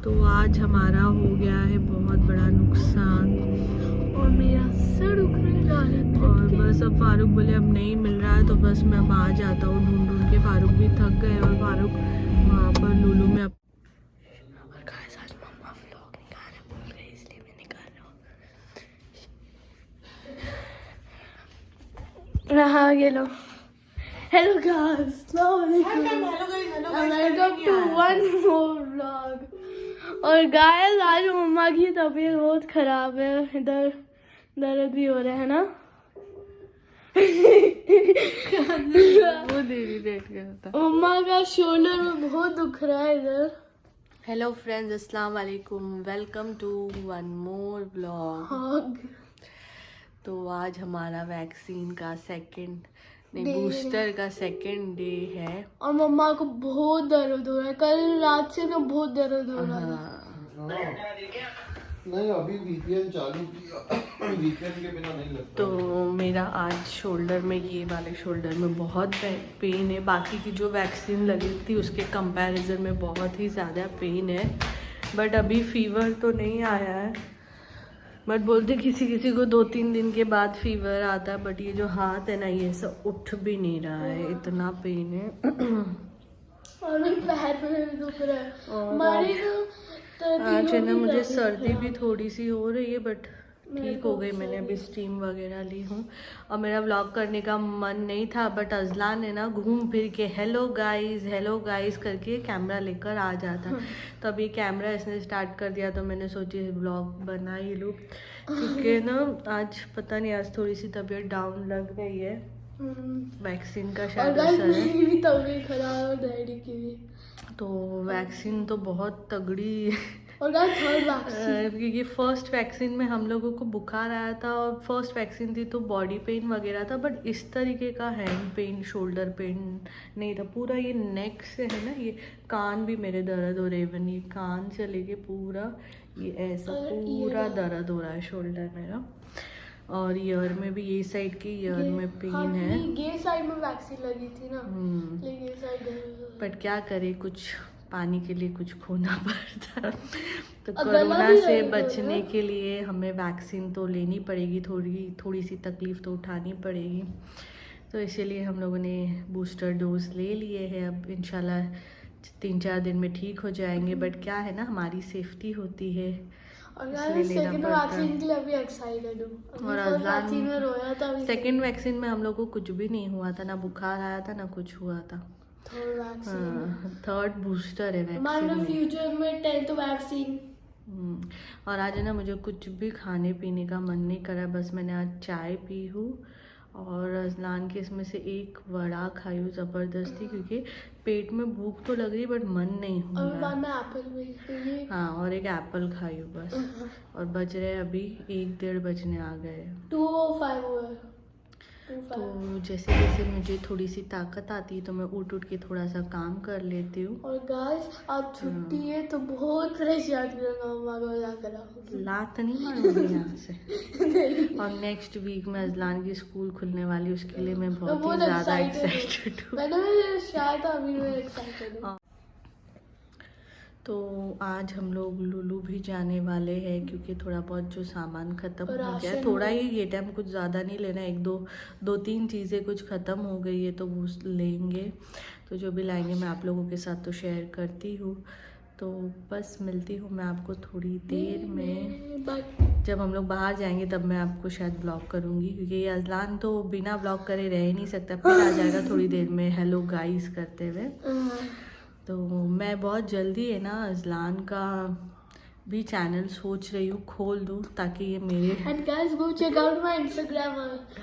तो आज हमारा हो गया है बहुत बड़ा नुकसान और मेरा सर दुख रहा है और बस अब फारूक बोले अब नहीं मिल रहा है तो बस मैं अब आ जाता हूँ ढूंढ ढूंढ के। फारूक भी थक गए और फारूक वहाँ पर लुलू में आज मम्मा व्लॉग निकालना भूल गई इसलिए मैं निकाल रहा हूँ। ये लो hello guys, welcome to one more vlog. और गाइस आज मम्मा की तबीयत बहुत खराब है, इधर दर्द भी हो रहा है ना। वो देरी देख रहा था। मम्मा का शोल्डर में बहुत दुख रहा है इधर। हेलो फ्रेंड्स, अस्सलाम वालेकुम, welcome to one more vlog. तो आज हमारा वैक्सीन का बूस्टर का सेकंड डे है और मम्मा को बहुत दर्द हो रहा है। कल रात से ना बहुत दर्द हो रहा है। नहीं अभी वीपीएन चालू किया, वीपीएन के बिना नहीं लगता। तो मेरा आज शोल्डर में, ये वाले शोल्डर में बहुत पेन है। बाकी की जो वैक्सीन लगी थी उसके कंपैरिजन में बहुत ही ज़्यादा पेन है। बट अभी फीवर तो नहीं आया है। बट बोलते किसी किसी को 2-3 दिन के बाद फीवर आता है। बट ये जो हाथ है ना, ये सब उठ भी नहीं रहा है, इतना पेन है। और पैर में भी दुख रहा है। आज है ना मुझे सर्दी भी थोड़ी सी हो रही है बट ठीक हो गई। मैंने अभी स्टीम वगैरह ली हूँ और मेरा व्लॉग करने का मन नहीं था बट अजलान ने ना घूम फिर के हेलो गाइस करके कैमरा लेकर आ जाता। तो अभी कैमरा इसने स्टार्ट कर दिया तो मैंने सोची व्लॉग बना ही लूँ, क्योंकि ना आज पता नहीं, आज थोड़ी सी तबीयत डाउन लग रही है। वैक्सीन का शायद असर है। मेरी भी तबीयत खराब है, डैडी की भी। तो वैक्सीन तो बहुत तगड़ी और थर्ड वैक्सीन, क्योंकि फर्स्ट वैक्सीन में हम लोगों को बुखार आया था और फर्स्ट वैक्सीन थी तो बॉडी पेन वगैरह था। बट इस तरीके का हैंड पेन, शोल्डर पेन नहीं था। पूरा ये नेक से है ना, ये कान भी मेरे दर्द हो रहे, इवन ये कान से लेके पूरा ये ऐसा पूरा दर्द हो रहा है शोल्डर मेरा। और ईयर में भी, ये साइड की ईयर में पेन है। ये साइड में वैक्सीन लगी थी ना, ये साइड। बट क्या करे, कुछ पानी के लिए कुछ खोना पड़ता। तो कोरोना से बचने के लिए हमें वैक्सीन तो लेनी पड़ेगी, थोड़ी सी तकलीफ तो उठानी पड़ेगी। तो इसीलिए हम लोगों ने बूस्टर डोज ले लिए है। अब इंशाल्लाह 3-4 दिन में ठीक हो जाएंगे। बट क्या है ना, हमारी सेफ्टी होती है और सेकंड वैक्सीन के लिए अभी एक्साइटेड हूँ। और वैक्सीन में रोया था। सेकंड वैक्सीन में हम लोग को कुछ भी नहीं हुआ था, ना बुखार आया था ना कुछ हुआ था। थर्ड बूस्टर है वैक्सीन में। फ्यूचर में 10th वैक्सीन। और आज है ना मुझे कुछ भी खाने पीने का मन नहीं करा, बस मैंने आज चाय पी हूँ और अजलान के इसमें से एक वड़ा खाई हूँ ज़बरदस्ती, क्योंकि पेट में भूख तो लग रही बट मन नहीं हो और रहा। मैं एप्पल भी, हाँ, और एक एप्पल खाई हूँ बस। और बज रहे अभी 1-1:30 बजने आ गए। 2:05 हुआ। तो जैसे जैसे मुझे थोड़ी सी ताकत आती है तो मैं उठ के थोड़ा सा काम कर लेती हूँ। और गाइस आज छुट्टी है तो बहुत परेशान करूँगा, लात नहीं मारूंगी यहाँ से। और नेक्स्ट वीक में अजलान की स्कूल खुलने वाली, उसके लिए मैं बहुत ही ज़्यादा एक्साइटेड हूँ। मैंने शायद अभी मैं एक्साइटेड हूँ। तो आज हम लोग लुलू भी जाने वाले हैं, क्योंकि थोड़ा बहुत जो सामान ख़त्म हो गया, थोड़ा ही ये टाइम, कुछ ज़्यादा नहीं लेना, 1-2-3 चीज़ें कुछ ख़त्म हो गई है तो वो लेंगे। तो जो भी लाएंगे मैं आप लोगों के साथ तो शेयर करती हूँ। तो बस मिलती हूँ मैं आपको थोड़ी देर में। जब हम लोग बाहर जाएंगे तब मैं आपको शायद ब्लॉग करूँगी, क्योंकि ये अजलान तो बिना ब्लॉग करे रह ही नहीं सकता, फिर आ जाएगा थोड़ी देर में हेलो गाइस करते हुए। तो मैं बहुत जल्दी है ना अजलान का भी चैनल सोच रही हूँ खोल दूँ, ताकि ये मेरे And guys, go check out my Instagram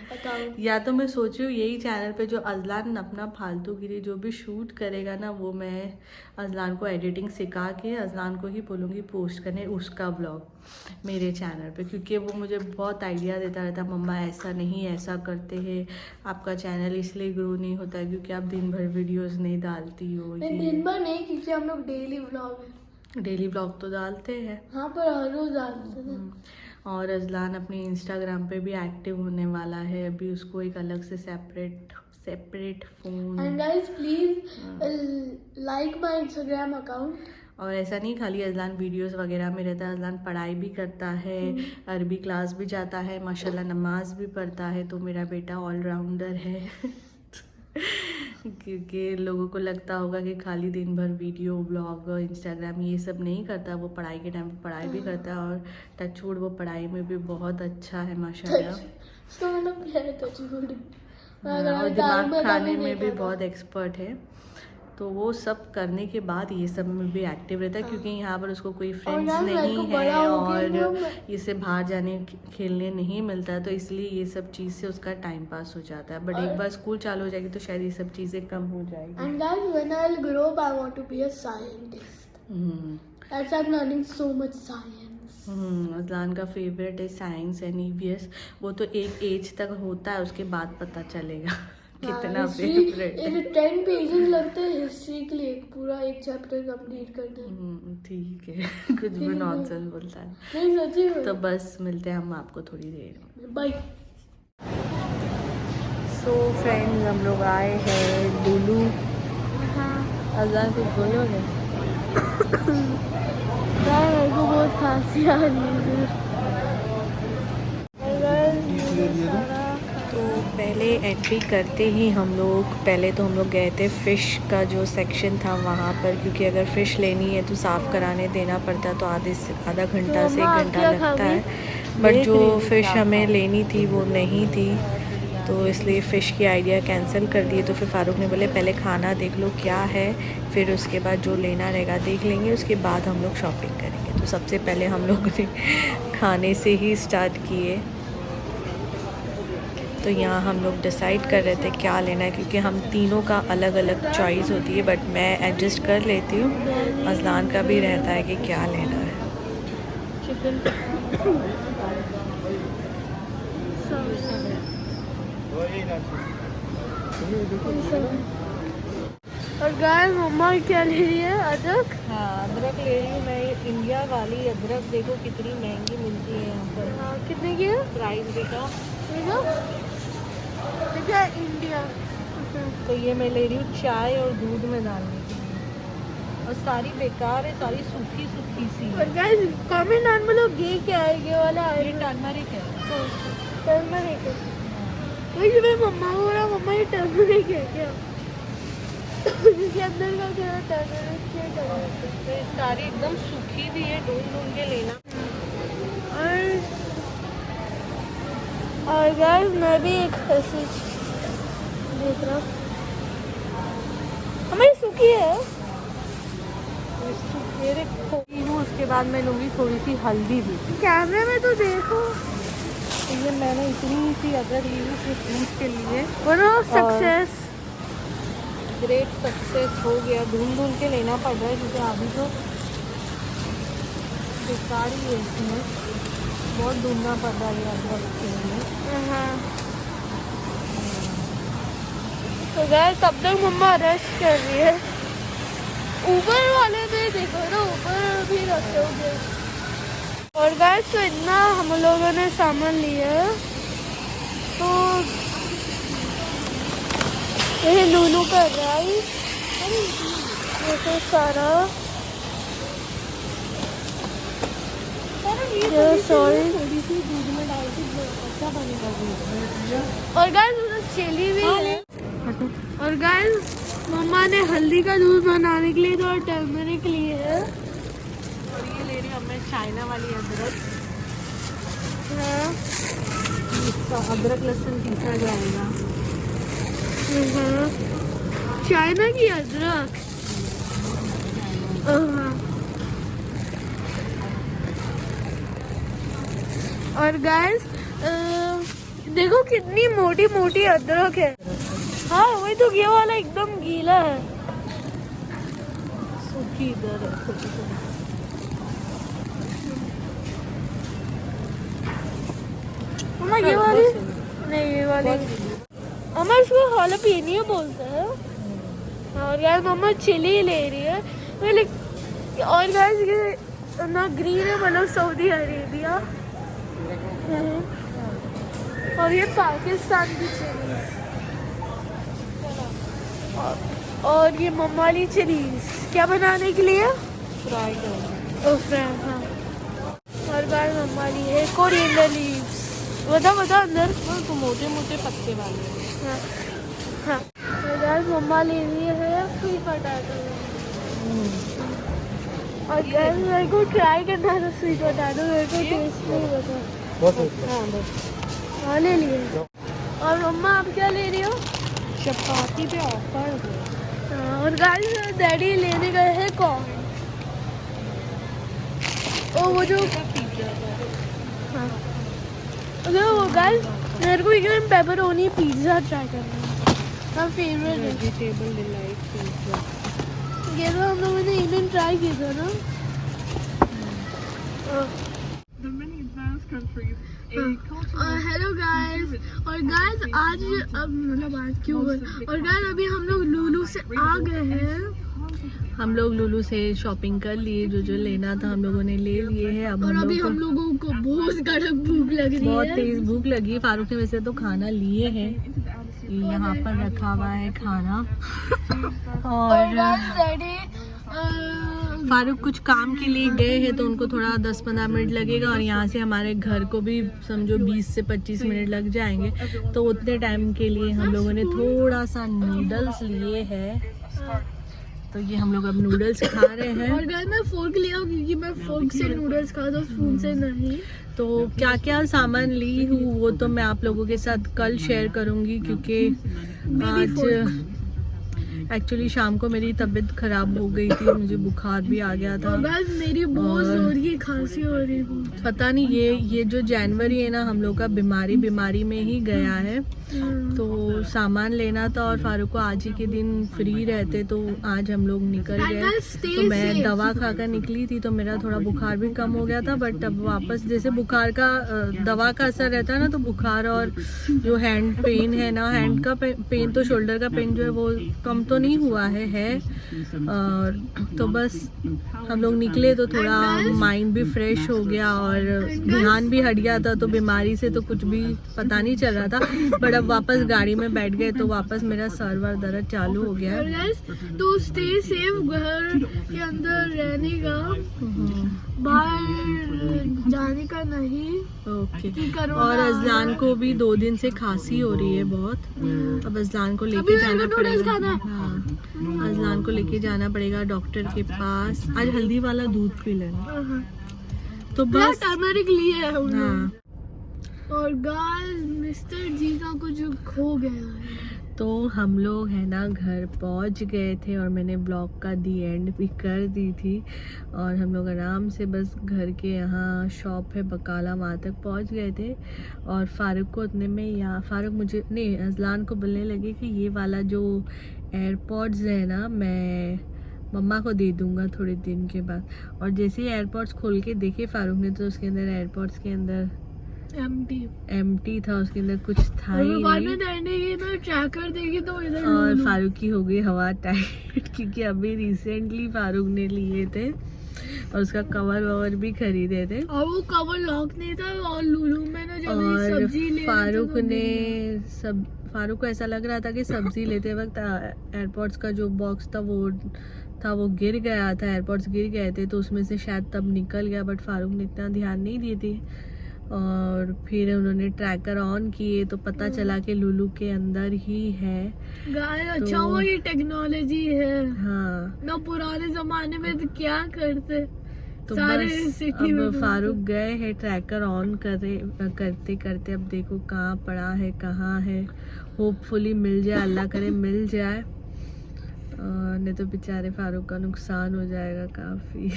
account. या तो मैं सोच रही हूँ यही चैनल पे जो अजलान अपना फालतूगिरी जो भी शूट करेगा ना, वो मैं अजलान को एडिटिंग सिखा के अजलान को ही बोलूँगी पोस्ट करने उसका ब्लॉग मेरे चैनल पे, क्योंकि वो मुझे बहुत आइडिया देता रहता, मम्मा ऐसा नहीं ऐसा करते हैं, आपका चैनल इसलिए ग्रो नहीं होता है क्योंकि आप दिन भर वीडियोज़ नहीं डालती हो। दिन भर नहीं, क्योंकि हम लोग डेली व्लॉग तो डालते हैं। हाँ, पर हर रोज डालते हैं। और अजलान अपने इंस्टाग्राम पे भी एक्टिव होने वाला है, अभी उसको एक अलग से separate phone. And guys please like my Instagram account और ऐसा नहीं खाली अजलान वीडियोस वगैरह में रहता है, अजलान पढ़ाई भी करता है, अरबी क्लास भी जाता है, माशाल्लाह नमाज भी पढ़ता है। तो मेरा बेटा ऑलराउंडर है। क्योंकि लोगों को लगता होगा कि खाली दिन भर वीडियो ब्लॉग इंस्टाग्राम ये सब नहीं करता, वो पढ़ाई के टाइम पे पढ़ाई भी करता है। और टचवुड वो पढ़ाई में भी बहुत अच्छा है माशाल्लाह। तो मतलब क्या है टचवुड, और दिमाग खाने में भी बहुत एक्सपर्ट है। तो वो सब करने के बाद ये सब में भी एक्टिव रहता है, क्योंकि यहाँ पर उसको कोई फ्रेंड्स यार मेरे नहीं को है बड़ा हो गया और ना, इसे बाहर जाने खेलने नहीं मिलता है, तो इसलिए ये सब चीज़ से उसका टाइम पास हो जाता है। बट एक बार स्कूल चालू हो जाएगी तो शायद ये सब चीज़ें कम हो जाएगी। And guys, when I'll grow up, I want to be a scientist. As I'm learning so much science. Azlan का फेवरेट है साइंस एंड ईवीएस। वो तो एक एज तक होता है, उसके बाद पता चलेगा कितना फेवरेट है। 10 पेजेस लगते हैं हिस्ट्री के लिए, पूरा एक चैप्टर कंप्लीट करने में। ठीक है। कुछ भी नॉनसेंस बोलता है। नहीं सच्ची में। तो बस मिलते हैं हम आपको थोड़ी देर में। बाय। सो फ्रेंड्स, हम लोग आए हैं लुलू। अजलान कुछ बोलोगे? मेरे को बहुत खांसी आ रही है। तो पहले एंट्री करते ही हम लोग गए थे फ़िश का जो सेक्शन था वहाँ पर, क्योंकि अगर फ़िश लेनी है तो साफ़ कराने देना पड़ता है, तो आधा घंटा से 1 घंटा लगता है। बट जो फ़िश हमें लेनी थी वो नहीं थी, तो इसलिए फ़िश की आइडिया कैंसिल कर दिए। तो फिर फ़ारूक ने बोले पहले खाना देख लो क्या है, फिर उसके बाद जो लेना रहेगा देख लेंगे, उसके बाद हम लोग शॉपिंग करेंगे। तो सबसे पहले हम लोग ने खाने से ही स्टार्ट किए। तो यहाँ हम लोग डिसाइड कर रहे थे क्या लेना है, क्योंकि हम तीनों का अलग अलग चॉइस होती है, बट मैं एडजस्ट कर लेती हूँ। अजलान का भी रहता है कि क्या लेना है। और गाइस मम्मा क्या ले रही है? अदरक। हाँ, अदरक ले रही हूँ मैं। इंडिया वाली अदरक देखो कितनी महंगी मिलती है यहाँ पर। हाँ, कितने की है? प्राइस देखा देखा इंडिया। तो ये मैं ले रही हूँ चाय और दूध में डालने के लिए, और सारी बेकार है, सारी सूखी सूखी सी है। और गाइस कमेंट ऑन में लोग ये क्या है, ये वाला है? ये टर्मरिक है। टर्मरिक है। वही मैं मम्मा को बोला मम्मा ये टर्मरिक है क्या? इसके अंदर का क्या टर्मरिक क्या टर्मरिक? तो ये सारी एकदम सूखी भी है, ढूंढ के लेना। और गाइस मैं भी एक ऐसी देख रहा हूँ, हमारी सूखी है। उसके बाद मैं लूँगी थोड़ी सी हल्दी भी। कैमरे में तो देखो। तो ये मैंने इतनी सी अदरक ली हुई सिर्फ दूध के लिए। बोलो सक्सेस। ग्रेट सक्सेस हो गया। ढूंढ के लेना पड़ रहा है, क्योंकि अभी तो बेकार ही है, इसमें बहुत ढूंढना पड़ रहा है अदरक के लिए। तो गाइस तब तक मम्मा रश कर रही है। ऊपर वाले में देखो ना, ऊपर भी रखे होंगे। और गाइस तो इतना हम लोगों ने सामान लिया है, तो ये लूलू का राइस, ये तो सारा सॉरी थोड़ी सी दूध में डाल के अच्छा बनेगा। और गाइस उधर चिली भी है। और गाइस मम्मा ने हल्दी का दूध बनाने के लिए तो टर्मरिक ली है। और ये ले रही हूँ मैं चाइना वाली अदरक। हाँ। इसका अदरक लहसुन पीसा जाएगा। चाइना की अदरक। और गाइस देखो कितनी मोटी मोटी अदरक है। हाँ वही तो, ये वाला एकदम गीला है, सूखी इधर है छोटी छोटी। मम्मा ये वाली नहीं, ये वाली मम्मा इसको हालापीनियो बोलते हैं। और यार मम्मा चिली ले रही है। और गाइस ये ना ग्रीन है, मतलब सऊदी अरेबिया। और ये पाकिस्तान की चिलीज। और ये मम्मा वाली चिलीज क्या बनाने के लिए? फ्राई करेंगे। ओ फ्राई, हाँ। और गाइस मम्मा ली है कोरिएंडर लीव्स। बता अंदर तो मोटे मोटे पत्ते वाले। हाँ हाँ। और गाइस मम्मा ले रही है स्वीट पोटैटो। और गाइस मेरे को ट्राई करना था स्वीट पोटैटो, मेरे को टेस्ट नहीं पता। हाँ बस हाँ ले लिए। और मम्मा आप क्या ले रही हो? चपाती पे ऑफर है। हाँ, और गाइस डैडी लेने गए हैं कॉर्न। ओ वो जो हाँ वो गाइस मेरे को एकदम पेपरोनी पिज़्ज़ा ट्राई करना है, मेरा फेवरेट है। Vegetable delight pizza. ये तो हम लोगों ने इवन ट्राई किया था ना। Hello guys. और गाइस आज अब मतलब आज क्यों और गाइस अभी हम लोग लुलु से आ गए हैं। हम लोग लुलु से शॉपिंग कर लिए, जो लेना था हम लोगों ने ले लिए हैं। अब और अभी हम लोगों को बहुत कड़क भूख लग रही है, बहुत तेज भूख लगी है। फारूक ने वैसे तो खाना लिए हैं, यहाँ पर रखा हुआ है खाना। और डैडी फारूक कुछ काम के लिए गए हैं तो उनको थोड़ा 10-15 मिनट लगेगा, और यहाँ से हमारे घर को भी समझो 20 से 25 मिनट लग जाएंगे। तो उतने टाइम के लिए हम लोगों ने थोड़ा सा नूडल्स लिए हैं, तो ये हम लोग अब नूडल्स खा रहे हैं। और गाइस मैं फोर्क लिया क्योंकि मैं फोर्क से नूडल्स खाता हूँ, स्पून से नहीं। तो क्या क्या सामान ली हूँ वो तो मैं आप लोगों के साथ कल शेयर करूँगी, क्योंकि आज एक्चुअली शाम को मेरी तबीयत खराब हो गई थी, मुझे बुखार भी आ गया था। और मेरी बहुत जोर की खांसी हो रही है। पता नहीं ये जो जनवरी है ना हम लोग का बीमारी में ही गया है। तो सामान लेना था और फारूक को आज ही के दिन फ्री रहते, तो आज हम लोग निकल गए। तो मैं दवा खाकर निकली थी, तो मेरा थोड़ा बुखार भी कम हो गया था। बट अब वापस जैसे बुखार का दवा का असर रहता है ना, तो बुखार और जो हैंड पेन है ना, हैंड का पेन तो शोल्डर का पेन जो है वो कम तो नहीं हुआ है। और तो बस हम लोग निकले तो थोड़ा माइंड भी फ्रेश हो गया और ध्यान भी हट गया था, तो बीमारी से तो कुछ भी पता नहीं चल रहा था। बट अब वापस गाड़ी में बैठ गए तो वापस मेरा सर वर दर्द चालू हो गया है। तो स्टे सेफ, घर के अंदर रहने का, बाहर जाने का नहीं। ओके। और अजलान को भी 2 दिन से खांसी हो रही है बहुत। अब अजलान को लेके जाना पड़ेगा। हाँ, अजलान को लेके जाना पड़ेगा डॉक्टर के पास। आज हल्दी वाला दूध पी लेना। तो बस टर्मरिक लिए है हमने। हाँ। और गाइस मिस्टर जी का कुछ खो गया है। तो हम लोग है ना घर पहुंच गए थे, और मैंने ब्लॉग का दी एंड भी कर दी थी। और हम लोग आराम से बस घर के यहाँ शॉप है बकाला, वहाँ तक पहुंच गए थे। और फारूक को उतने में फारूक मुझे नहीं, अजलान को बोलने लगे कि ये वाला जो एयरपॉड्स है ना मैं मम्मा को दे दूंगा थोड़े दिन के बाद। और जैसे ही एयरपॉड्स खोल के देखे फारूक ने, तो उसके अंदर एयरपॉड्स के अंदर एम्प्टी था, उसके अंदर कुछ था ही नहीं। ट्रैकर देखी तो इधर और फारूक की हो गई हवा टाइट, क्योंकि अभी रिसेंटली फारूक ने लिए थे और उसका कवर ववर भी खरीदे थे। और वो कवर लॉक नहीं था। और लुलु में ना जब सब्जी ले फारूक को ऐसा लग रहा था कि सब्जी लेते वक्त एयरपॉड्स का जो बॉक्स था वो गिर गया था, एयरपॉड्स गिर गए थे, तो उसमें से शायद तब निकल गया। बट फारूक ने इतना ध्यान नहीं दिए थे। और फिर उन्होंने ट्रैकर ऑन किए तो पता चला कि लुलु के अंदर ही है। अच्छा वो ये टेक्नोलॉजी है। हाँ, ना पुराने जमाने में तो क्या करते। तो सारे बस सिटी में अब फारूक गए हैं ट्रैकर ऑन करते करते। अब देखो कहाँ पड़ा है, कहाँ है। होपफुली मिल जाए, अल्लाह करे मिल जाए, नहीं तो बेचारे फारूक का नुकसान हो जाएगा काफी।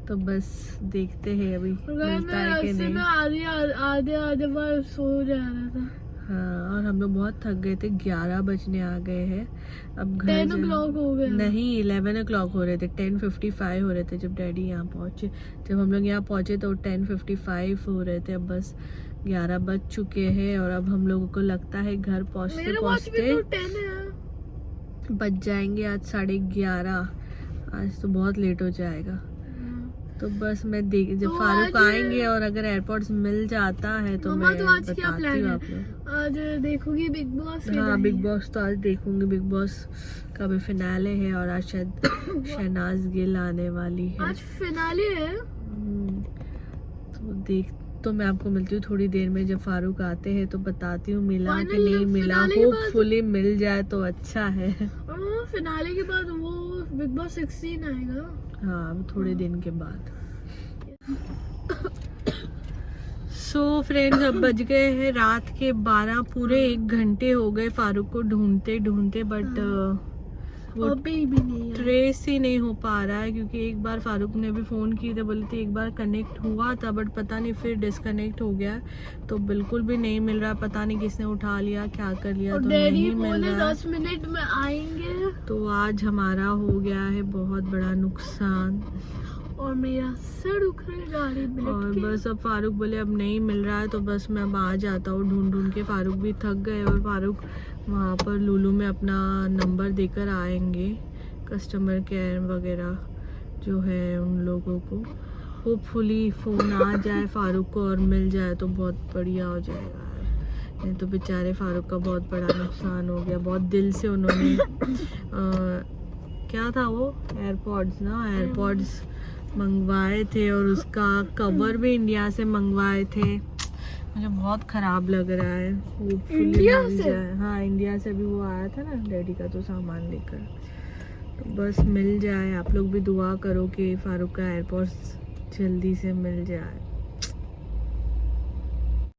तो बस देखते हैं अभी मिलता है कि नहीं। आधे बार सो जा रहा था। हाँ, और हम लोग बहुत थक गए थे, 11 बजने आ गए हैं। अब घर 10 o'clock हो गए नहीं, 11 o'clock हो रहे थे, 10:55 हो रहे थे जब डैडी यहाँ पहुँचे। जब हम लोग यहाँ पहुँचे तो 10:55 हो रहे थे। अब बस 11 बज चुके हैं, और अब हम लोगों को लगता है घर पहुँचते बज जाएंगे आज 11:30। आज तो बहुत लेट हो जाएगा। तो बस मैं जब फारूक आएंगे और अगर एयरपोर्ट्स मिल जाता है तो मैं बताती हूँ आप लोग। आज देखूंगी बिग बॉस। हाँ बिग बॉस तो आज देखूंगी, बिग बॉस का भी फिनाले है और आज शायद शहनाज गिल आने वाली है। आज फिनाले है। तो देख, तो मैं आपको मिलती हूँ थोड़ी देर में, जब फारूक आते हैं तो बताती हूँ मिला कि नहीं मिला। होपफुली मिल जाए तो अच्छा है। और फिनाले के बाद वो बिग बॉस 16 आएगा। हाँ अब थोड़े दिन के बाद। सो फ्रेंड्स अब बज गए हैं रात के 12, पूरे 1 घंटे हो गए फारूक को ढूंढते ढूंढते, बट वो अभी भी नहीं है। ट्रेस ही नहीं हो पा रहा है। क्योंकि एक बार फारूक ने भी फ़ोन किए थे, बोले थे एक बार कनेक्ट हुआ था बट पता नहीं फिर डिस्कनेक्ट हो गया, तो बिल्कुल भी नहीं मिल रहा। पता नहीं किसने उठा लिया, क्या कर लिया, और तो डैडी नहीं मिल बोले रहा। 10 मिनट में आएंगे। तो आज हमारा हो गया है बहुत बड़ा नुकसान और मेरा सर दुख रहा है गाड़ी में बैठ और के। बस अब फारूक बोले अब नहीं मिल रहा है, तो बस मैं अब आ जाता हूँ ढूंढ ढूंढ के। फारूक भी थक गए और फारूक वहाँ पर लुलू में अपना नंबर देकर आएंगे, कस्टमर केयर वगैरह जो है उन लोगों को। होपफुली फ़ोन आ जाए फारूक को और मिल जाए तो बहुत बढ़िया हो जाएगा। नहीं तो बेचारे फारूक का बहुत बड़ा नुकसान हो गया। बहुत दिल से उन्होंने क्या था वो एयरपॉड्स ना, एयरपॉड्स मंगवाए थे और उसका कवर भी इंडिया से मंगवाए थे। मुझे बहुत ख़राब लग रहा है। होपफुली इंडिया मिल से? जाए। हाँ इंडिया से भी वो आया था ना डैडी का तो सामान लेकर, तो बस मिल जाए। आप लोग भी दुआ करो कि फारूक का एयरपॉड्स जल्दी से मिल जाए।